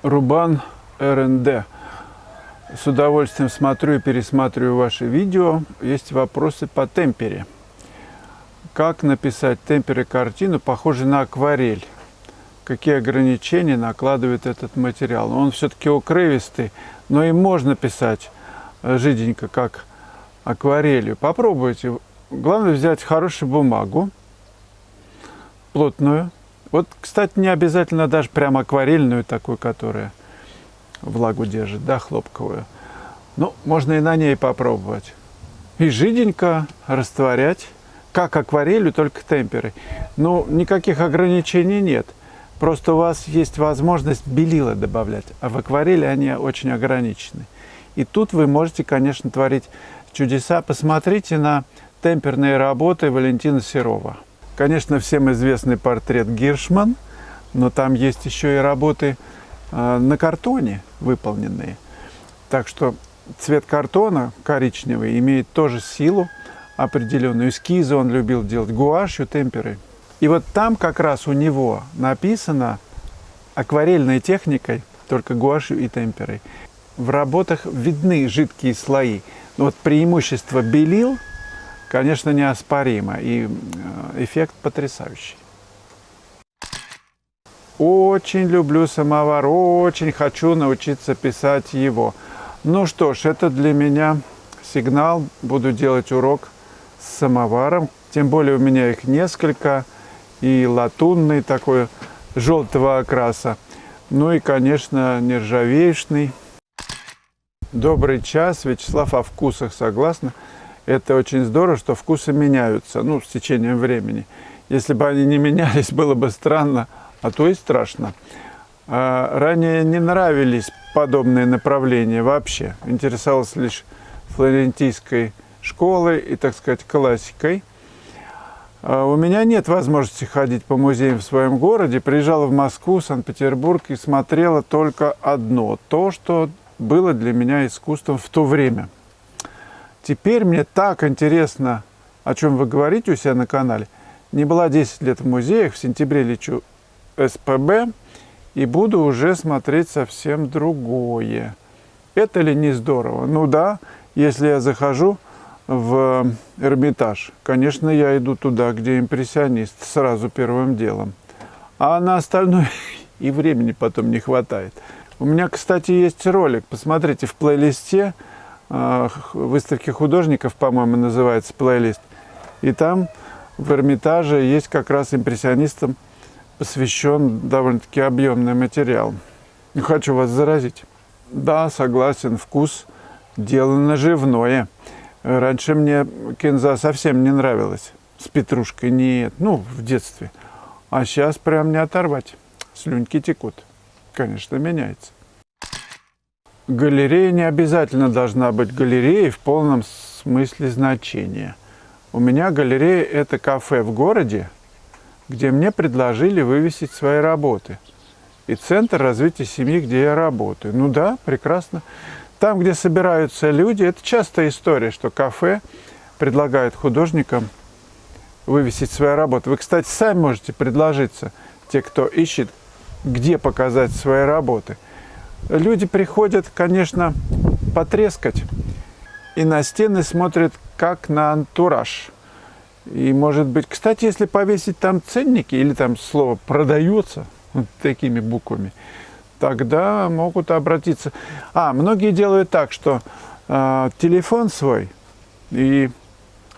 Рубан РНД. С удовольствием смотрю и пересматриваю ваши видео. Есть вопросы по темпере. Как написать темпере картину, похожую на акварель? Какие ограничения накладывает этот материал? Он все-таки укрывистый, но и можно писать жиденько, как акварелью. Попробуйте. Главное взять хорошую бумагу, плотную. Вот, кстати, не обязательно даже прям акварельную такую, которая влагу держит, да, хлопковую. Ну, можно и на ней попробовать. И жиденько растворять, как акварелью, только темперой. Ну, никаких ограничений нет. Просто у вас есть возможность белила добавлять, а в акварели они очень ограничены. И тут вы можете, конечно, творить чудеса. Посмотрите на темперные работы Валентина Серова. Конечно, всем известный портрет Гиршман, но там есть еще и работы на картоне выполненные. Так что цвет картона коричневый имеет тоже силу определенную. Эскизы он любил делать гуашью, темперой. И вот там как раз у него написано акварельной техникой, только гуашью и темперой. В работах видны жидкие слои. Но вот преимущество белил, конечно, неоспоримо, и эффект потрясающий. Очень люблю самовар, очень хочу научиться писать его. Ну что ж, это для меня сигнал, буду делать урок с самоваром. Тем более у меня их несколько, и латунный такой, желтого окраса. Ну и, конечно, нержавеечный. Добрый час, Вячеслав, о вкусах согласна. Это очень здорово, что вкусы меняются, ну, с течением времени. Если бы они не менялись, было бы странно, а то и страшно. Ранее не нравились подобные направления вообще. Интересовался лишь флорентийской школой и, так сказать, классикой. У меня нет возможности ходить по музеям в своем городе. Приезжала в Москву, Санкт-Петербург и смотрела только одно. То, что было для меня искусством в то время. Теперь мне так интересно, о чем вы говорите у себя на канале. Не была 10 лет в музеях, в сентябре лечу СПБ и буду уже смотреть совсем другое. Это ли не здорово? Ну да, если я захожу в Эрмитаж, конечно, я иду туда, где импрессионист, сразу первым делом. А на остальное и времени потом не хватает. У меня, кстати, есть ролик, посмотрите, в плейлисте выставки художников, по-моему, называется плейлист. И там в Эрмитаже есть как раз импрессионистам посвящен довольно-таки объемный материал. Не хочу вас заразить. Да, согласен, вкус дело наживное. Раньше мне кинза совсем не нравилась. С петрушкой нет, ну, в детстве. А сейчас прям не оторвать. Слюньки текут. Конечно, меняется. Галерея не обязательно должна быть галереей в полном смысле значения. У меня галерея – это кафе в городе, где мне предложили вывесить свои работы. И центр развития семьи, где я работаю. Ну да, прекрасно. Там, где собираются люди, это частая история, что кафе предлагает художникам вывесить свои работы. Вы, кстати, сами можете предложиться, те, кто ищет, где показать свои работы. Люди приходят, конечно, потрескать, и на стены смотрят как на антураж. И, может быть, кстати, если повесить там ценники, или там слово «продается» вот такими буквами, тогда могут обратиться. Многие делают так, что телефон свой, и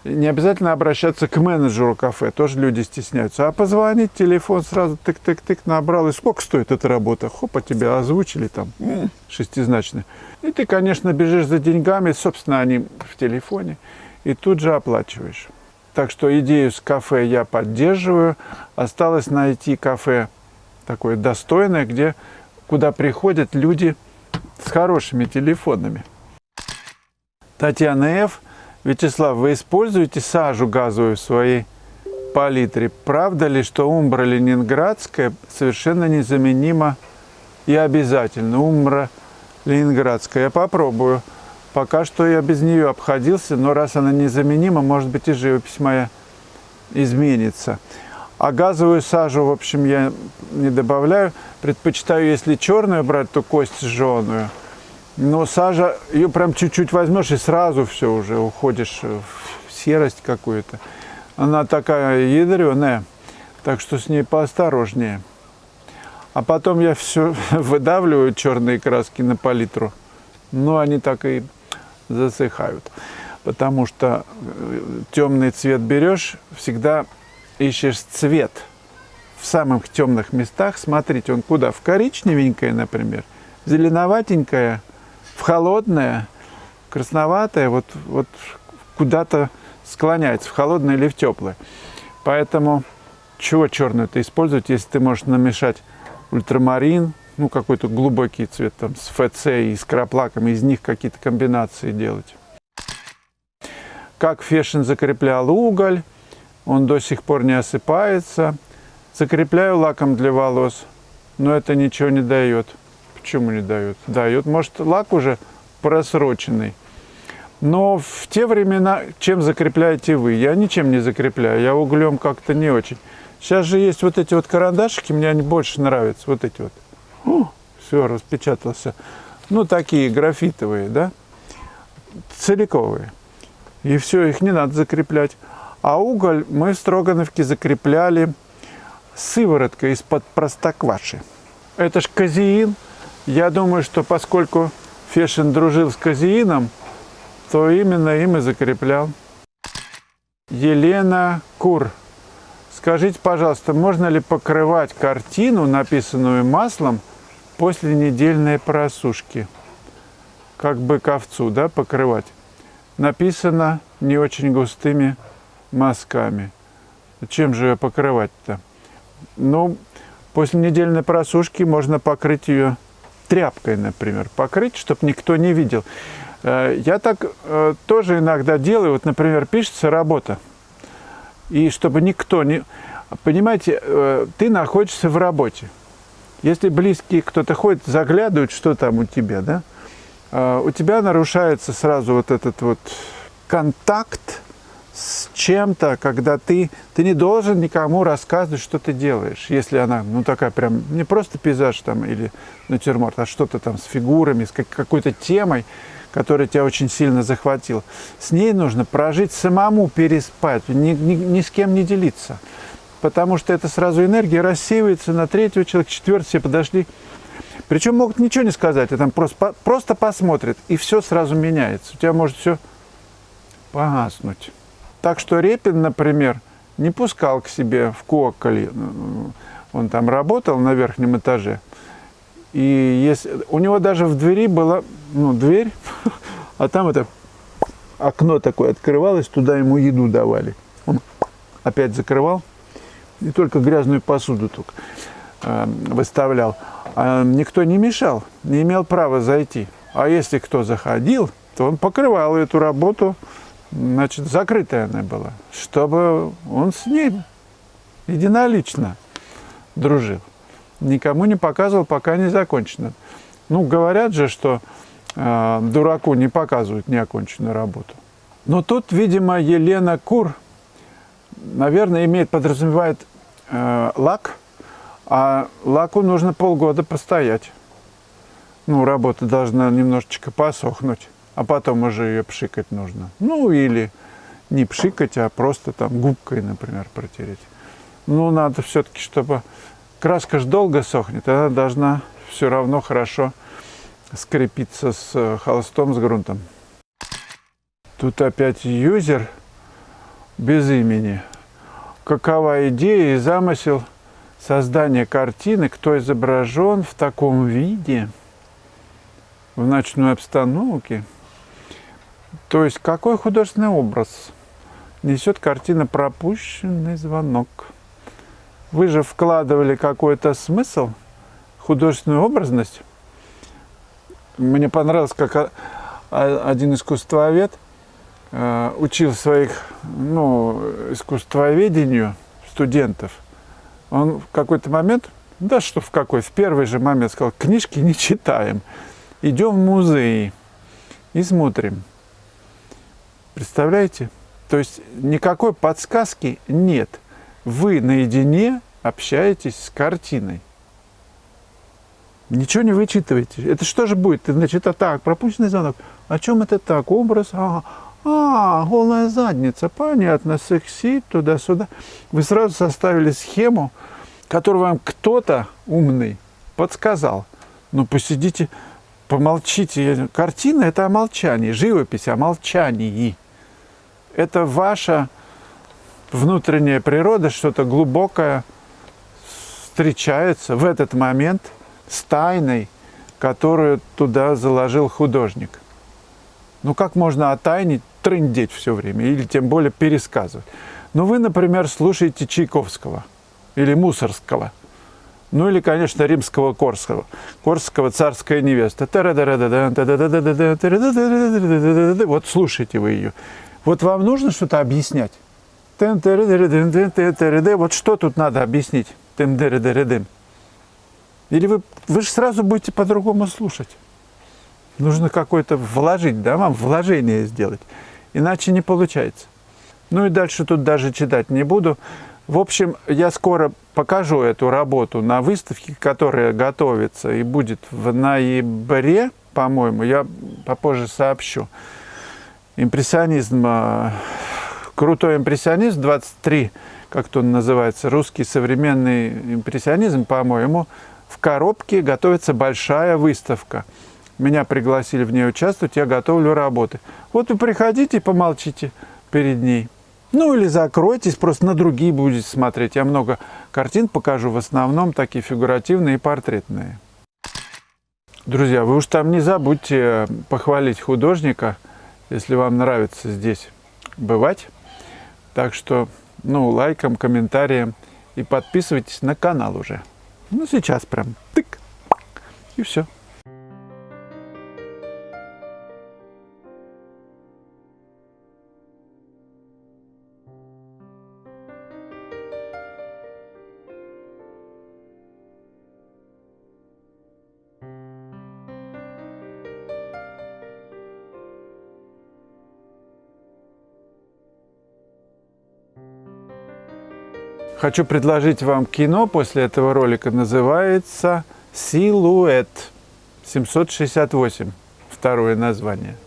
не обязательно обращаться к менеджеру кафе, тоже люди стесняются, а позвонить, телефон сразу тык-тык-тык набрал, и сколько стоит эта работа, хопа, тебя озвучили там, шестизначно. И ты, конечно, бежишь за деньгами, собственно, они в телефоне, и тут же оплачиваешь. Так что идею с кафе я поддерживаю. Осталось найти кафе такое достойное, куда приходят люди с хорошими телефонами. Татьяна Ф. Вячеслав, вы используете сажу газовую в своей палитре? Правда ли, что умбра ленинградская совершенно незаменима и обязательно? Умбра ленинградская. Я попробую. Пока что я без нее обходился, но раз она незаменима, может быть, и живопись моя изменится. А газовую сажу, в общем, я не добавляю. Предпочитаю, если черную брать, то кость жженую. Но сажа, ее прям чуть-чуть возьмешь и сразу все уже уходишь в серость какую-то. Она такая ядреная, так что с ней поосторожнее. А потом я все выдавливаю черные краски на палитру. Но они так и засыхают. Потому что темный цвет берешь, всегда ищешь цвет в самых темных местах. Смотрите, он куда? В коричневенькое, например, в зеленоватенькое, в холодное, красноватое, вот куда-то склоняется, в холодное или в теплое. Поэтому чего черную-то использовать, если ты можешь намешать ультрамарин, ну какой-то глубокий цвет, там с ФЦ и с краплаком, из них какие-то комбинации делать. Как Фешин закреплял уголь, он до сих пор не осыпается. Закрепляю лаком для волос, но это ничего не дает. Почему не дает? Дает, может, лак уже просроченный. Но в те времена, чем закрепляете вы? Я ничем не закрепляю, я углем как-то не очень. Сейчас же есть вот эти вот карандашики, мне они больше нравятся, вот эти вот. Все, распечатался. Ну, такие графитовые, да, целиковые. И все, их не надо закреплять. А уголь мы в Строгановке закрепляли сывороткой из-под простокваши. Это ж казеин. Я думаю, что поскольку Фешин дружил с казеином, то именно им и закреплял. Елена Кур. Скажите, пожалуйста, можно ли покрывать картину, написанную маслом, после недельной просушки? Как бы к овцу, да, покрывать? Написано не очень густыми мазками. Чем же ее покрывать-то? Ну, после недельной просушки можно покрыть ее тряпкой, например. Покрыть, чтобы никто не видел. Я так тоже иногда делаю. Вот, например, пишется работа. И чтобы никто не... Понимаете, ты находишься в работе. Если близкий кто-то ходит, заглядывают, что там у тебя, да? У тебя нарушается сразу вот этот вот контакт с чем-то, когда ты не должен никому рассказывать, что ты делаешь. Если она, ну, такая прям, не просто пейзаж там или натюрморт, а что-то там с фигурами, с какой-то темой, которая тебя очень сильно захватила. С ней нужно прожить самому, переспать, ни с кем не делиться. Потому что это сразу энергия рассеивается на третьего человека, четвертого, все подошли. Причем могут ничего не сказать, а там просто посмотрят, и все сразу меняется. У тебя может все погаснуть. Так что Репин, например, не пускал к себе в Коколе. Он там работал на верхнем этаже. И если, у него даже в двери была, ну, дверь, а там это окно такое открывалось, туда ему еду давали. Он опять закрывал и только грязную посуду только выставлял. А никто не мешал, не имел права зайти. А если кто заходил, то он покрывал эту работу, значит, закрытая она была, чтобы он с ней единолично дружил. Никому не показывал, пока не закончено. Ну, говорят же, что дураку не показывают неоконченную работу. Но тут, видимо, Елена Кур, наверное, подразумевает лак, а лаку нужно полгода постоять. Ну, работа должна немножечко посохнуть, а потом уже ее пшикать нужно. Ну, или не пшикать, а просто там губкой, например, протереть. Ну, надо все-таки, чтобы... Краска же долго сохнет, она должна все равно хорошо скрепиться с холстом, с грунтом. Тут опять юзер без имени. Какова идея и замысел создания картины, кто изображен в таком виде, в ночной обстановке? То есть какой художественный образ несет картина «Пропущенный звонок»? Вы же вкладывали какой-то смысл, художественную образность. Мне понравилось, как один искусствовед учил своих, искусствоведению студентов. Он в какой-то момент, в первый же момент сказал: книжки не читаем, идем в музей и смотрим. Представляете? То есть никакой подсказки нет. вы наедине общаетесь с картиной. Ничего не вычитываете. Это что же будет? Значит, так, пропущенный звонок. О чем это так? Образ? Голая задница. Понятно. Сексит, туда-сюда. Вы сразу составили схему, которую вам кто-то умный подсказал. Ну, посидите, помолчите. Картина – это о молчании. Живопись о молчании. Это ваша внутренняя природа, что-то глубокое встречается в этот момент с тайной, которую туда заложил художник. Ну как можно о тайне трындеть все время, или тем более пересказывать? Ну вы, например, слушаете Чайковского или Мусорского, ну или, конечно, Римского-Корского. Корского «Царская невеста». Вот слушайте вы ее. Вот вам нужно что-то объяснять? Вот что тут надо объяснить? Или вы же сразу будете по-другому слушать. Нужно какое-то вложить, да, вам вложение сделать. Иначе не получается. Ну и дальше тут даже читать не буду. В общем, я скоро покажу эту работу на выставке, которая готовится и будет в ноябре, по-моему. Я попозже сообщу. Импрессионизм, крутой импрессионизм, 23, как-то он называется, русский современный импрессионизм, по-моему. В коробке готовится большая выставка. Меня пригласили в ней участвовать, я готовлю работы. Вот вы приходите, помолчите перед ней. Ну или закройтесь, просто на другие будете смотреть. Я много картин покажу, в основном такие фигуративные и портретные. Друзья, вы уж там не забудьте похвалить художника, если вам нравится здесь бывать. Так что, лайком, комментарием и подписывайтесь на канал уже. Сейчас прям тык, и все. Хочу предложить вам кино после этого ролика, называется «Силуэт». 768, второе название.